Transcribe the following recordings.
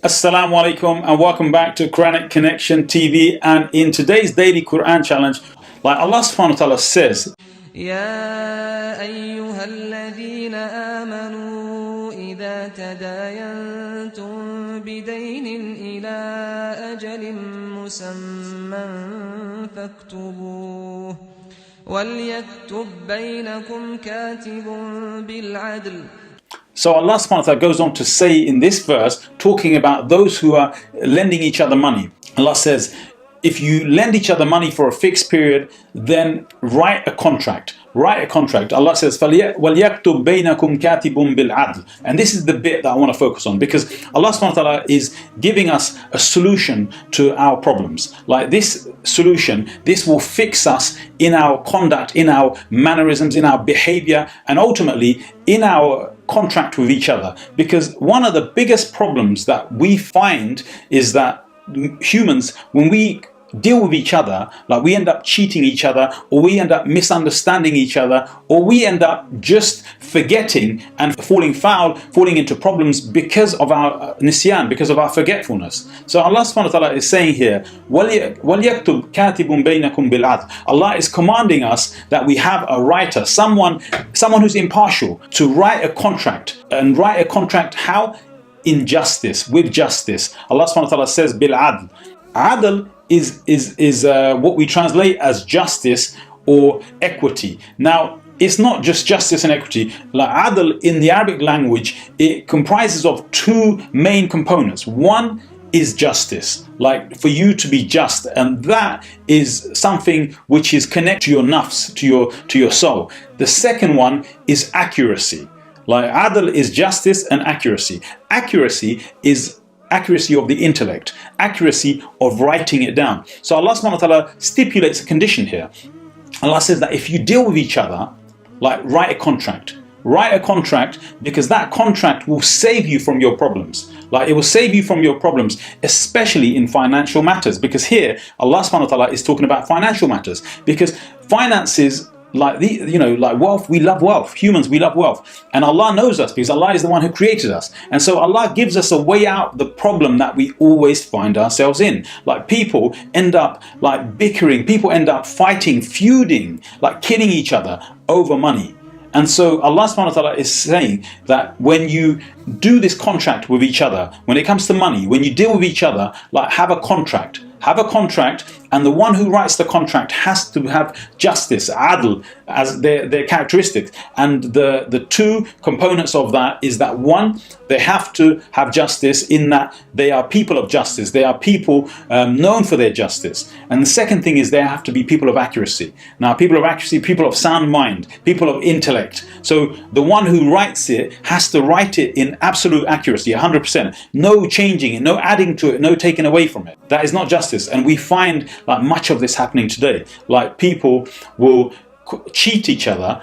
Assalamu alaikum and welcome back to Quranic Connection TV. And in today's daily Quran challenge, like Allah subhanahu wa ta'ala says, يا أيها الذين آمنوا إذا تداينتم بدين إلى أجل مسمى فاكتبوه وليكتب بينكم كاتب بالعدل. So Allah subhanahu wa ta'ala goes on to say in this verse, talking about those who are lending each other money. Allah says, if you lend each other money for a fixed period, then write a contract. Write a contract. Allah says, وَلْيَكْتُبْ بَيْنَكُمْ كَاتِبٌ بِالْعَدْلِ. And this is the bit that I want to focus on, because Allah subhanahu wa ta'ala is giving us a solution to our problems. Like this solution, this will fix us in our conduct, in our mannerisms, in our behavior, and ultimately in our contract with each other. Because one of the biggest problems that we find is that humans, when we deal with each other, like we end up cheating each other, or we end up misunderstanding each other, or we end up just forgetting and falling into problems because of our nisyan, because of our forgetfulness. So Allah subhanahu wa ta'ala is saying here, وَلْيَكْتُبْ كَاتِبٌ بَيْنَكُمْ بِالْعَدْلِ. Allah is commanding us that we have a writer, someone who's impartial, to write a contract. And write a contract how? In justice, with justice. Allah subhanahu wa ta'ala says bil-adl. Adl is what we translate as justice or equity. Now, it's not just justice and equity. Like adl in the Arabic language, it comprises of two main components. One is justice, like for you to be just, and that is something which is connected to your nafs, to your soul. The second one is accuracy. Like adl is justice and accuracy. Accuracy is accuracy of the intellect, accuracy of writing it down. So Allah subhanahu wa ta'ala stipulates a condition here. Allah says that if you deal with each other, like write a contract. Write a contract, because that contract will save you from your problems. Like it will save you from your problems, especially in financial matters. Because here Allah subhanahu wa ta'ala is talking about financial matters, because finances, like wealth, we love wealth. Humans, we love wealth, and Allah knows us because Allah is the one who created us. And so Allah gives us a way out of the problem that we always find ourselves in. Like people end up like bickering, people end up fighting, feuding, like killing each other over money. And so Allah subhanahu wa ta'ala is saying that when you do this contract with each other, when it comes to money, when you deal with each other, like have a contract. Have a contract, and the one who writes the contract has to have justice, adl, as their characteristics. And the two components of that is that one, they have to have justice in that they are people of justice. They are people known for their justice. And the second thing is they have to be people of accuracy. Now, people of accuracy, people of sound mind, people of intellect. So the one who writes it has to write it in absolute accuracy, 100%. No changing it, no adding to it, no taking away from it. That is not justice. And we find like much of this happening today. Like people will cheat each other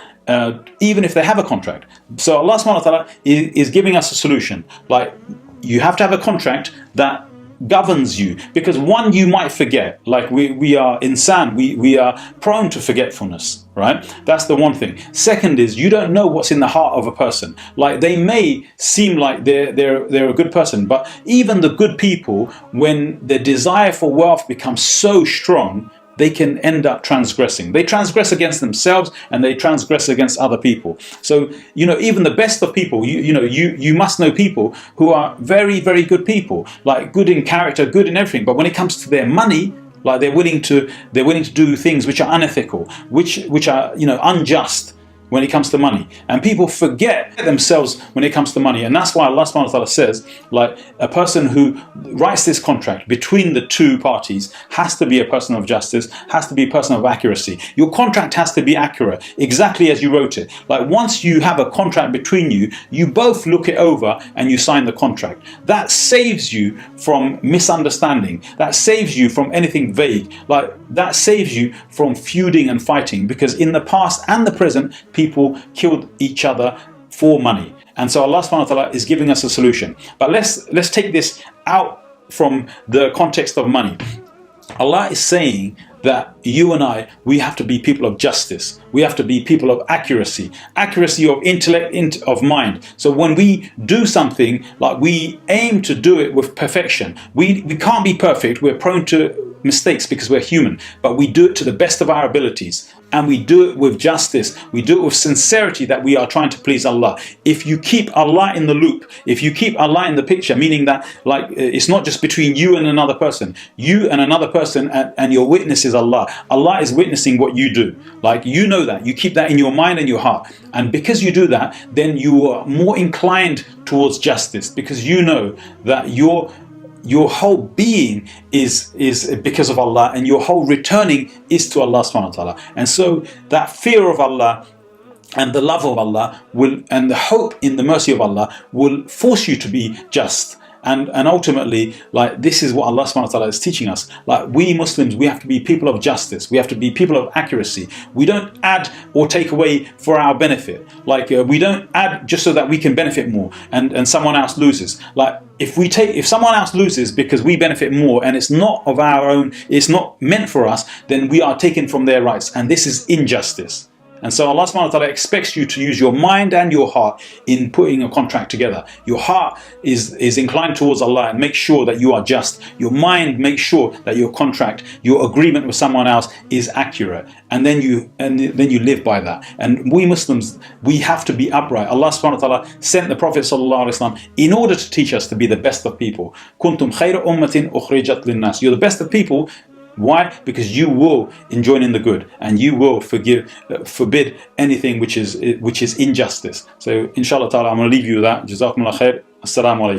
even if they have a contract. So Allah subhanahu wa ta'ala is giving us a solution. Like you have to have a contract that governs you, because one, you might forget. Like we are insan, we are prone to forgetfulness, right? That's the one thing. Second is, you don't know what's in the heart of a person. Like they may seem like they're a good person, but even the good people, when their desire for wealth becomes so strong, they can end up transgressing. They transgress against themselves and they transgress against other people. So, even the best of people, you must know people who are very, very good people, like good in character, good in everything. But when it comes to their money, like they're willing to do things which are unethical, which are, unjust when it comes to money. And people forget themselves when it comes to money. And that's why Allah subhanahu wa ta'ala says, like a person who writes this contract between the two parties has to be a person of justice, has to be a person of accuracy. Your contract has to be accurate, exactly as you wrote it. Like once you have a contract between you, you both look it over and you sign the contract. That saves you from misunderstanding. That saves you from anything vague. Like that saves you from feuding and fighting, because in the past and the present, people killed each other for money. And so Allah subhanahu wa ta'ala is giving us a solution. But let's take this out from the context of money. Allah is saying that you and I, we have to be people of justice. we have to be people of accuracy of intellect, of mind. So when we do something, like, we aim to do it with perfection. We can't be perfect. We're prone to mistakes because we're human, but we do it to the best of our abilities, and we do it with justice. We do it with sincerity, that we are trying to please Allah. If you keep Allah in the loop, if you keep Allah in the picture, meaning that, like, it's not just between you and another person, and your witness is Allah. Allah is witnessing what you do. Like, you know that, you keep that in your mind and your heart, and because you do that, then you are more inclined towards justice, because you know that your whole being is because of Allah, and your whole returning is to Allah subhanahu wa ta'ala. And so that fear of Allah and the love of Allah and the hope in the mercy of Allah will force you to be just. And ultimately, like, this is what Allah subhanahu wa ta'ala is teaching us. Like, we Muslims, we have to be people of justice. We have to be people of accuracy. We don't add or take away for our benefit. Like, we don't add just so that we can benefit more and someone else loses. Like, if someone else loses because we benefit more and it's not of our own, it's not meant for us, then we are taken from their rights. And this is injustice. And so Allah subhanahu wa ta'ala expects you to use your mind and your heart in putting a contract together. Your heart is inclined towards Allah, and make sure that you are just. Your mind makes sure that your contract, your agreement with someone else is accurate. And then you live by that. And we Muslims, we have to be upright. Allah subhanahu wa ta'ala sent the Prophet sallallahu alaihi wasallam in order to teach us to be the best of people. Kuntum khayra ummatin ukhrijat linnas. You're the best of people. Why? Because you will enjoin in the good, and you will forbid anything which is injustice. So inshallah ta'ala, I'm going to leave you with that. Jazakumullah khair. Assalamu alaikum.